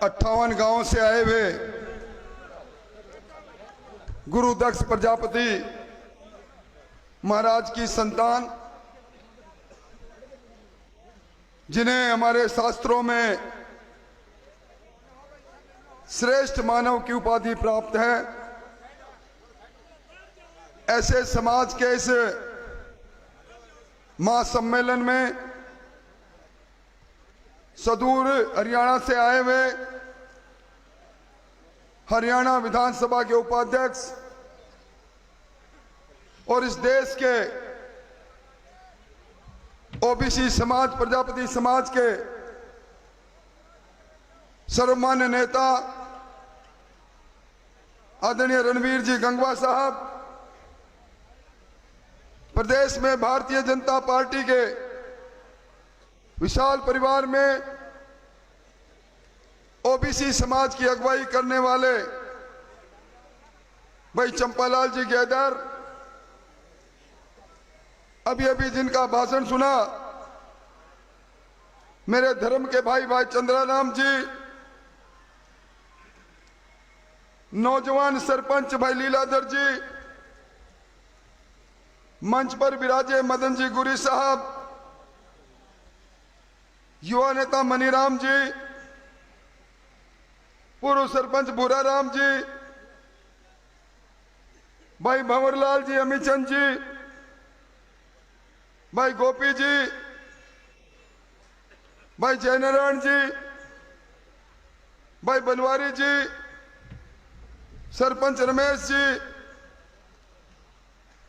58 गांवों से आए हुए गुरु दक्ष प्रजापति महाराज की संतान, जिन्हें हमारे शास्त्रों में श्रेष्ठ मानव की उपाधि प्राप्त है, ऐसे समाज के इस महासम्मेलन में सुदूर हरियाणा से आए हुए हरियाणा विधानसभा के उपाध्यक्ष और इस देश के ओबीसी समाज, प्रजापति समाज के सर्वमान्य नेता आदरणीय रणवीर जी गंगवा साहब, प्रदेश में भारतीय जनता पार्टी के विशाल परिवार में ओबीसी समाज की अगुवाई करने वाले भाई चंपालाल जी गैदर, अभी अभी जिनका भाषण सुना मेरे धर्म के भाई भाई चंद्राराम जी, नौजवान सरपंच भाई लीलाधर जी, मंच पर विराजे मदन जी गुरी साहब, युवा नेता मनीराम जी, पूर्व सरपंच भूराराम जी, भाई भंवरलाल जी, अमीचंद जी, भाई गोपी जी, भाई जयनारायण जी, भाई बनवारी जी, सरपंच रमेश जी,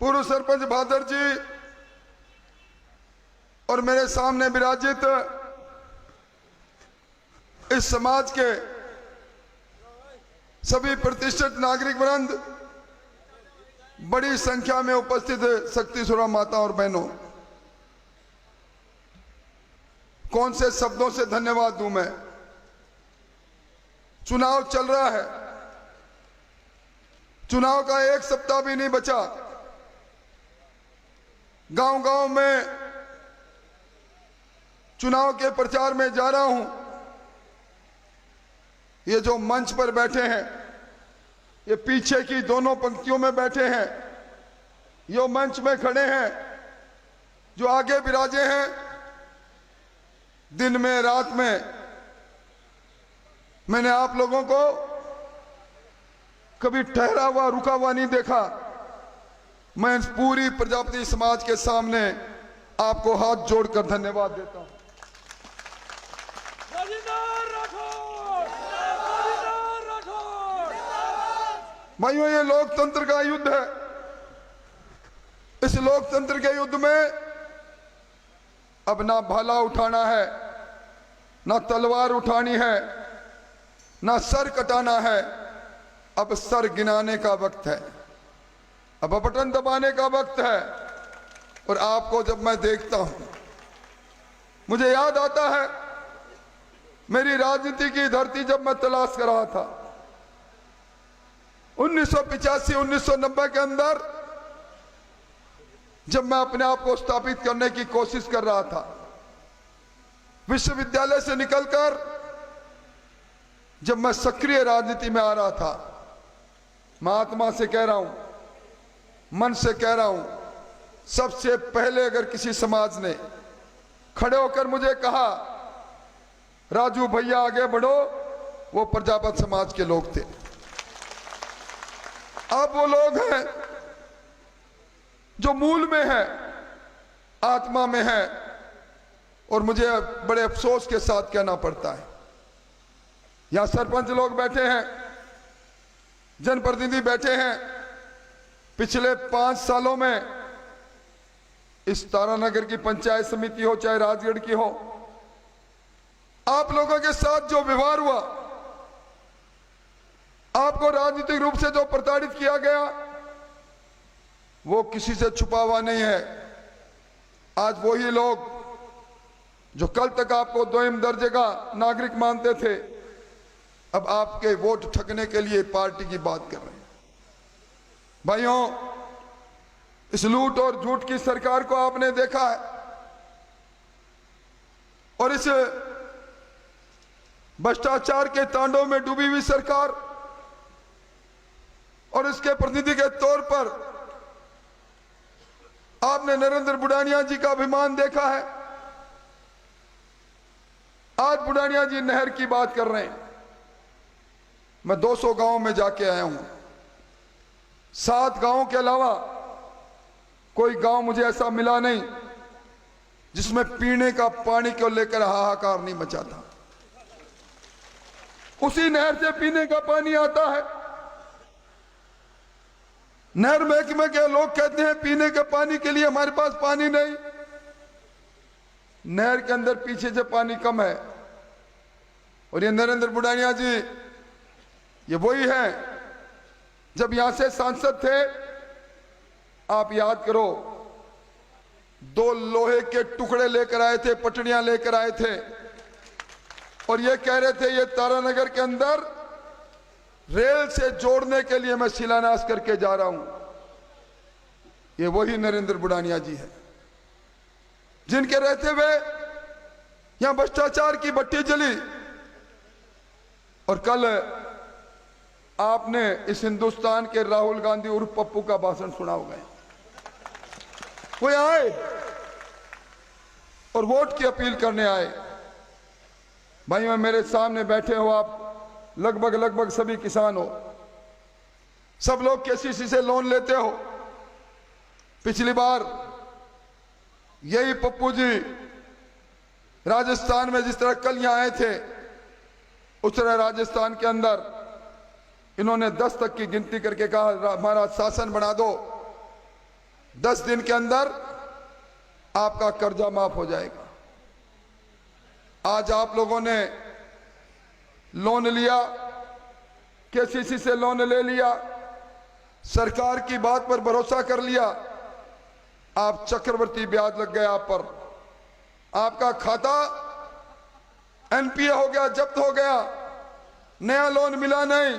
पूर्व सरपंच भादर जी और मेरे सामने विराजित इस समाज के सभी प्रतिष्ठित नागरिक वृंद, बड़ी संख्या में उपस्थित शक्तिसुरा माता और बहनों, कौन से शब्दों से धन्यवाद दूं मैं। चुनाव चल रहा है, चुनाव का एक सप्ताह भी नहीं बचा। गांव गांव में चुनाव के प्रचार में जा रहा हूं। ये जो मंच पर बैठे हैं, ये पीछे की दोनों पंक्तियों में बैठे हैं, ये मंच में खड़े हैं, जो आगे विराजे हैं, दिन में रात में मैंने आप लोगों को कभी ठहरा हुआ रुका हुआ नहीं देखा। मैं पूरी प्रजापति समाज के सामने आपको हाथ जोड़कर धन्यवाद देता हूं। भाइयों, ये लोकतंत्र का युद्ध है। इस लोकतंत्र के युद्ध में अब ना भाला उठाना है, ना तलवार उठानी है, ना सर कटाना है। अब सर गिनाने का वक्त है, अब बटन दबाने का वक्त है। और आपको जब मैं देखता हूं, मुझे याद आता है मेरी राजनीति की धरती जब मैं तलाश कर रहा था 1985-1990 के अंदर, जब मैं अपने आप को स्थापित करने की कोशिश कर रहा था। विश्वविद्यालय से निकलकर जब मैं सक्रिय राजनीति में आ रहा था, महात्मा से कह रहा हूं, मन से कह रहा हूं, सबसे पहले अगर किसी समाज ने खड़े होकर मुझे कहा राजू भैया आगे बढ़ो, वो प्रजापति समाज के लोग थे। अब वो लोग हैं जो मूल में है, आत्मा में है। और मुझे बड़े अफसोस के साथ कहना पड़ता है, यहां सरपंच लोग बैठे हैं, जनप्रतिनिधि बैठे हैं। पिछले 5 सालों में इस तारानगर की पंचायत समिति हो चाहे राजगढ़ की हो, आप लोगों के साथ जो व्यवहार हुआ, आपको राजनीतिक रूप से जो प्रताड़ित किया गया, वो किसी से छुपा हुआ नहीं है। आज वही लोग जो कल तक आपको दोयम दर्जे का नागरिक मानते थे, अब आपके वोट ठगने के लिए पार्टी की बात कर रहे हैं। भाइयों, इस लूट और झूठ की सरकार को आपने देखा है, और इस भ्रष्टाचार के तांडव में डूबी हुई सरकार और इसके प्रतिनिधि के तौर पर आपने नरेंद्र बुढ़ानिया जी का अभिमान देखा है। आज बुढ़ानिया जी नहर की बात कर रहे हैं। मैं 200 गांव में जाके आया हूं। 7 गांवों के अलावा कोई गांव मुझे ऐसा मिला नहीं जिसमें पीने का पानी को लेकर हाहाकार नहीं मचा था। उसी नहर से पीने का पानी आता है। नहर महकमे के लोग कहते हैं पीने के पानी के लिए हमारे पास पानी नहीं। नहर के अंदर पीछे से पानी कम है। और ये नरेंद्र बुढ़ानिया जी ये वही हैं जब यहां से सांसद थे। आप याद करो, 2 लोहे के टुकड़े लेकर आए थे, पटड़ियां लेकर आए थे और ये कह रहे थे ये तारानगर के अंदर रेल से जोड़ने के लिए मैं शिलान्यास करके जा रहा हूं। ये वही नरेंद्र बुढ़ानिया जी है जिनके रहते हुए यहां भ्रष्टाचार की भट्टी जली। और कल आपने इस हिंदुस्तान के राहुल गांधी उर्फ पप्पू का भाषण सुना होगा। वो आए और वोट की अपील करने आए। भाइयों, मेरे सामने बैठे हो आप, लगभग सभी किसान हो। सब लोग केसीसी से लोन लेते हो। पिछली बार यही पप्पू जी राजस्थान में जिस तरह कल यहां आए थे, उस तरह राजस्थान के अंदर इन्होंने 10 तक की गिनती करके कहा हमारा शासन बना दो, 10 दिन के अंदर आपका कर्जा माफ हो जाएगा। आज आप लोगों ने लोन लिया, केसीसी से लोन ले लिया, सरकार की बात पर भरोसा कर लिया। आप चक्रवर्ती ब्याज लग गया आप पर। आपका खाता एनपीए हो गया, जब्त हो गया, नया लोन मिला नहीं।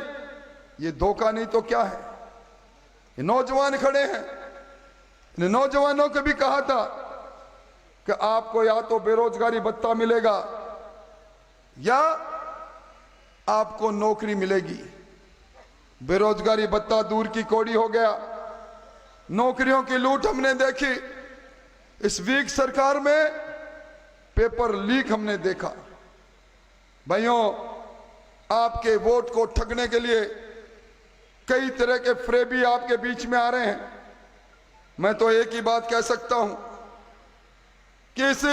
ये धोखा नहीं तो क्या है? ये नौजवान खड़े हैं, इन नौजवानों को भी कहा था कि आपको या तो बेरोजगारी भत्ता मिलेगा या आपको नौकरी मिलेगी। बेरोजगारी भत्ता दूर की कौड़ी हो गया। नौकरियों की लूट हमने देखी। इस वीक सरकार में पेपर लीक हमने देखा। भाइयों, आपके वोट को ठगने के लिए कई तरह के फ्रेबी आपके बीच में आ रहे हैं। मैं तो एक ही बात कह सकता हूं कि इस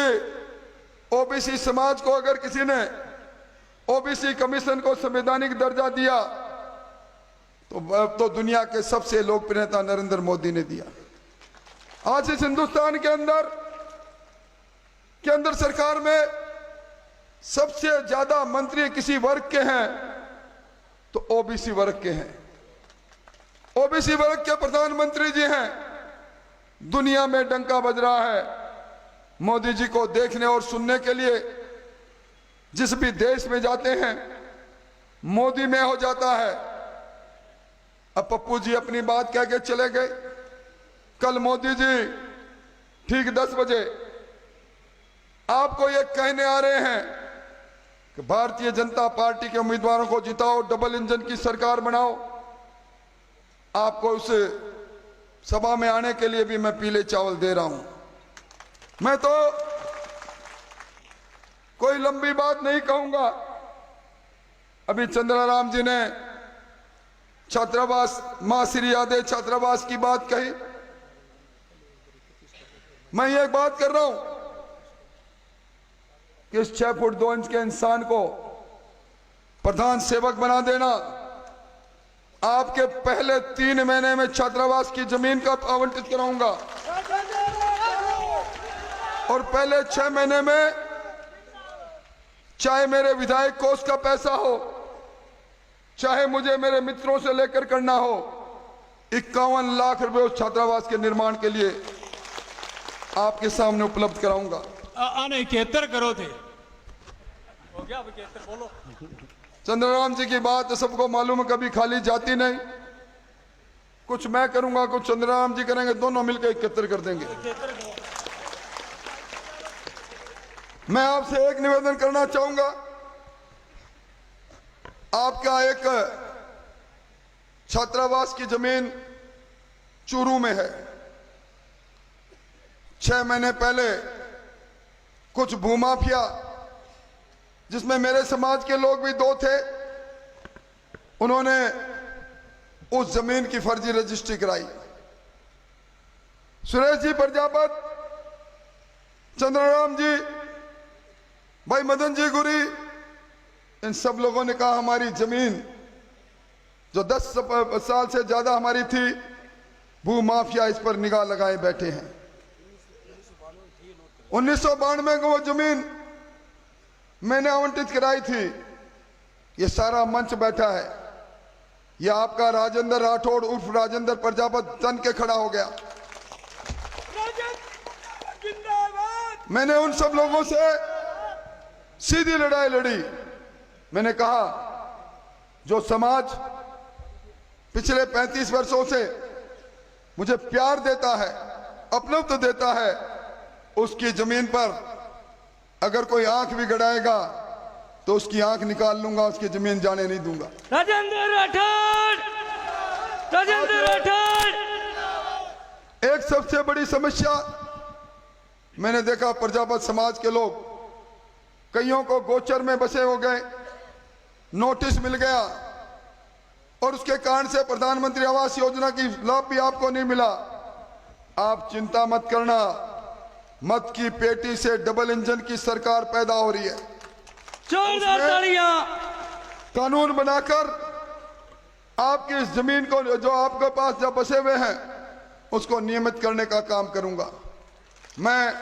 ओबीसी समाज को अगर किसी ने ओबीसी कमीशन को संवैधानिक दर्जा दिया तो दुनिया के सबसे लोकप्रिय नेता नरेंद्र मोदी ने दिया। आज इस हिंदुस्तान के अंदर सरकार में सबसे ज्यादा मंत्री किसी वर्ग के हैं तो ओबीसी वर्ग के हैं। ओबीसी वर्ग के प्रधानमंत्री जी हैं। दुनिया में डंका बज रहा है। मोदी जी को देखने और सुनने के लिए जिस भी देश में जाते हैं मोदी में हो जाता है। अब पप्पू जी अपनी बात कह के चले गए। कल मोदी जी ठीक 10 बजे आपको ये कहने आ रहे हैं कि भारतीय जनता पार्टी के उम्मीदवारों को जिताओ, डबल इंजन की सरकार बनाओ। आपको उस सभा में आने के लिए भी मैं पीले चावल दे रहा हूं। मैं तो कोई लंबी बात नहीं कहूंगा। अभी चंद्राराम जी ने छात्रावास, मां श्री यादव छात्रावास की बात कही। मैं ये बात कर रहा हूं कि इस 6 फुट 2 इंच के इंसान को प्रधान सेवक बना देना, आपके पहले 3 महीने में छात्रावास की जमीन का आवंटित कराऊंगा और पहले 6 महीने में चाहे मेरे विधायक कोष का पैसा हो, चाहे मुझे मेरे मित्रों से लेकर करना हो, 51 लाख रुपए उस छात्रावास के निर्माण के लिए आपके सामने उपलब्ध कराऊंगा। आने 71 करो थे, हो गया अब 71 बोलो। चंद्रराम जी की बात सबको मालूम है, कभी खाली जाती नहीं। कुछ मैं करूंगा, कुछ चंद्रराम जी करेंगे, दोनों मिलकर 71 कर देंगे। मैं आपसे एक निवेदन करना चाहूंगा आपका एक छात्रावास की जमीन चूरू में है। 6 महीने पहले कुछ भूमाफिया, जिसमें मेरे समाज के लोग भी 2 थे, उन्होंने उस जमीन की फर्जी रजिस्ट्री कराई। सुरेश जी प्रजापत, चंद्रराम जी, भाई मदन जी गुरी, इन सब लोगों ने कहा हमारी जमीन जो 10 साल से ज्यादा हमारी थी, भूमाफिया इस पर निगाह लगाए बैठे हैं। 1992 को वो जमीन मैंने आवंटित कराई थी। ये सारा मंच बैठा है, ये आपका राजेंद्र राठौड़ उर्फ राजेंद्र प्रजापत तन के खड़ा हो गया। मैंने उन सब लोगों से सीधी लड़ाई लड़ी। मैंने कहा जो समाज पिछले 35 वर्षों से मुझे प्यार देता है, अपनत्व देता है, उसकी जमीन पर अगर कोई आंख भी गड़ाएगा तो उसकी आंख निकाल लूंगा, उसकी जमीन जाने नहीं दूंगा। राजेंद्र राठौड़, राजेंद्र राठौड़। एक सबसे बड़ी समस्या मैंने देखा, प्रजापत समाज के लोग कईयों को गोचर में बसे हो गए, नोटिस मिल गया और उसके कारण से प्रधानमंत्री आवास योजना की लाभ भी आपको नहीं मिला। आप चिंता मत करना, मत की पेटी से डबल इंजन की सरकार पैदा हो रही है। जोरदार तालियां। कानून बनाकर आपकी इस जमीन को जो आपके पास जब बसे हुए हैं उसको नियमित करने का काम करूंगा। मैं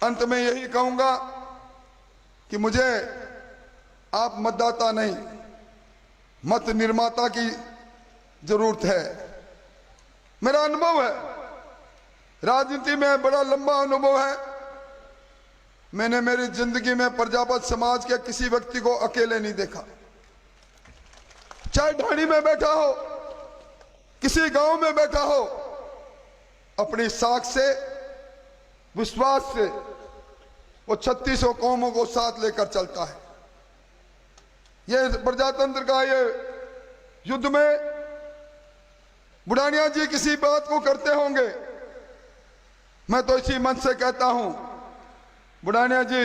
अंत में यही कहूंगा कि मुझे आप मतदाता नहीं, मत निर्माता की जरूरत है। मेरा अनुभव है, राजनीति में बड़ा लंबा अनुभव है। मैंने मेरी जिंदगी में प्रजापत समाज के किसी व्यक्ति को अकेले नहीं देखा। चाहे ढाणी में बैठा हो, किसी गांव में बैठा हो, अपनी साख से, विश्वास से वो 3600 कौमों को साथ लेकर चलता है। ये प्रजातंत्र का ये युद्ध में बुढ़ानिया जी किसी बात को करते होंगे, मैं तो इसी मंच से कहता हूं, बुढ़ानिया जी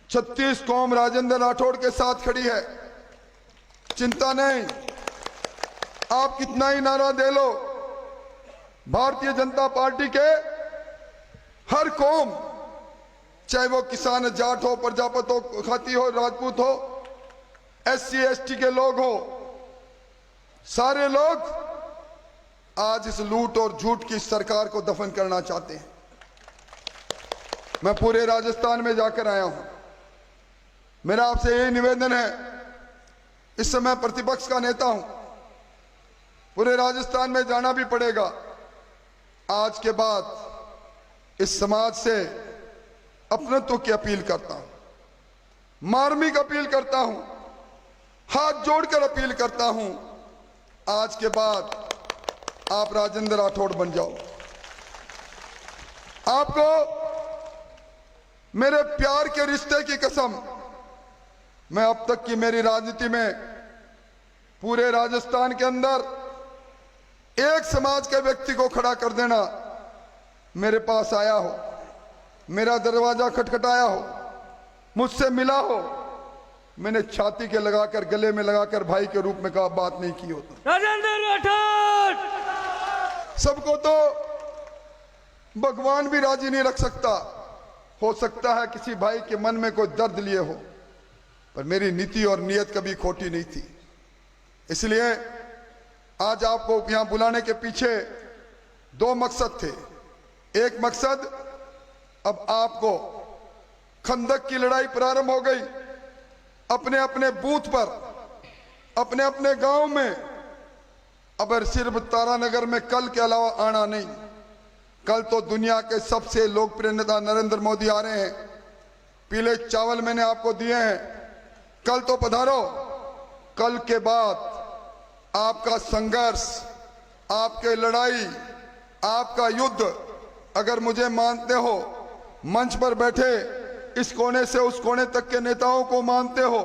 36 कौम राजेंद्र राठौड़ के साथ खड़ी है। चिंता नहीं, आप कितना ही नारा दे लो, भारतीय जनता पार्टी के हर कौम, चाहे वो किसान जाट हो, प्रजापत हो, खाती हो, राजपूत हो, SC ST के लोग हो, सारे लोग आज इस लूट और झूठ की सरकार को दफन करना चाहते हैं। मैं पूरे राजस्थान में जाकर आया हूं। मेरा आपसे यही निवेदन है, इस समय प्रतिपक्ष का नेता हूं, पूरे राजस्थान में जाना भी पड़ेगा। आज के बाद इस समाज से अपनत्व की अपील करता हूं, मार्मिक अपील करता हूं, हाथ जोड़कर अपील करता हूं, आज के बाद आप राजेंद्र राठौड़ बन जाओ। आपको मेरे प्यार के रिश्ते की कसम, मैं अब तक की मेरी राजनीति में पूरे राजस्थान के अंदर एक समाज के व्यक्ति को खड़ा कर देना, मेरे पास आया हो, मेरा दरवाजा खटखटाया हो, मुझसे मिला हो, मैंने छाती के लगाकर, गले में लगाकर भाई के रूप में कहा, बात नहीं की होता। राजेंद्र राठौड़। सबको तो भगवान भी राजी नहीं रख सकता। हो सकता है किसी भाई के मन में कोई दर्द लिए हो, पर मेरी नीति और नीयत कभी खोटी नहीं थी। इसलिए आज आपको यहां बुलाने के पीछे 2 मकसद थे। एक मकसद, अब आपको खंदक की लड़ाई प्रारंभ हो गई। अपने अपने बूथ पर, अपने अपने गांव में, अब सिर्फ तारानगर में कल के अलावा आना नहीं। कल तो दुनिया के सबसे लोकप्रिय नेता नरेंद्र मोदी आ रहे हैं, पीले चावल मैंने आपको दिए हैं, कल तो पधारो। कल के बाद आपका संघर्ष, आपके लड़ाई, आपका युद्ध, अगर मुझे मानते हो, मंच पर बैठे इस कोने से उस कोने तक के नेताओं को मानते हो,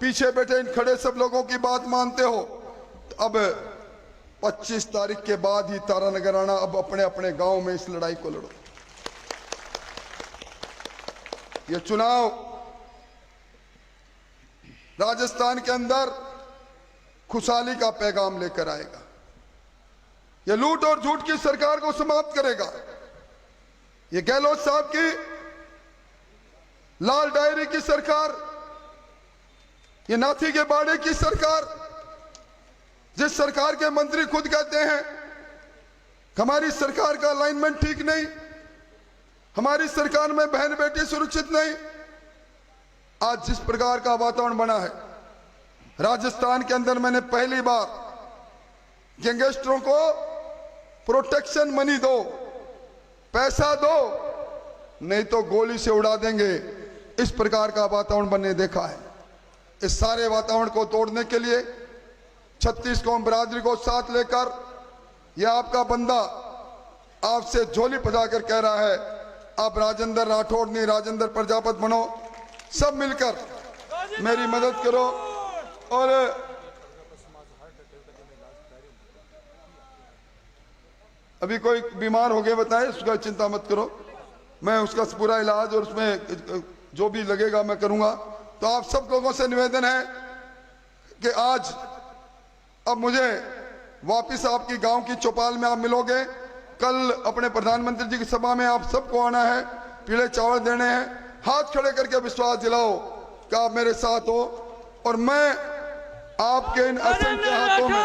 पीछे बैठे इन खड़े सब लोगों की बात मानते हो तो अब 25 तारीख के बाद ही तारानगर आना, अब अपने अपने गांव में इस लड़ाई को लड़ो। ये चुनाव राजस्थान के अंदर खुशहाली का पैगाम लेकर आएगा। ये लूट और झूठ की सरकार को समाप्त करेगा। ये गहलोत साहब की लाल डायरी की सरकार, ये नाथी के बाड़े की सरकार, जिस सरकार के मंत्री खुद कहते हैं हमारी सरकार का अलाइनमेंट ठीक नहीं, हमारी सरकार में बहन बेटी सुरक्षित नहीं। आज जिस प्रकार का वातावरण बना है राजस्थान के अंदर, मैंने पहली बार गैंगस्टरों को प्रोटेक्शन मनी दो, पैसा दो, नहीं तो गोली से उड़ा देंगे, इस प्रकार का वातावरण बनने देखा है। इस सारे वातावरण को तोड़ने के लिए 36 कौम बरादरी को साथ लेकर यह आपका बंदा आपसे झोली पजाकर कह रहा है आप राजेंद्र राठौड़ नहीं राजेंद्र प्रजापत बनो। सब मिलकर मेरी मदद करो। और अभी कोई बीमार हो गया बताए, उसका चिंता मत करो, मैं उसका पूरा इलाज और उसमें जो भी लगेगा मैं करूंगा। तो आप सब लोगों से निवेदन है कि आज अब मुझे वापस आपकी गांव की चौपाल में आप मिलोगे। कल अपने प्रधानमंत्री जी की सभा में आप सबको आना है, पीले चावल देने हैं। हाथ खड़े करके विश्वास दिलाओ कि आप मेरे साथ हो। और मैं आपके इन असंख्य हाथों में,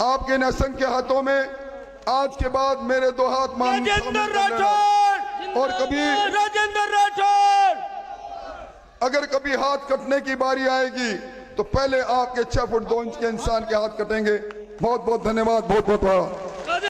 आपके इन असंख्य हाथों में आज के बाद मेरे 2 हाथ मान और कभी राजेंद्र राठौड़, अगर कभी हाथ कटने की बारी आएगी तो पहले आपके 6 फुट 2 इंच के इंसान के हाथ कटेंगे। बहुत बहुत धन्यवाद, बहुत बहुत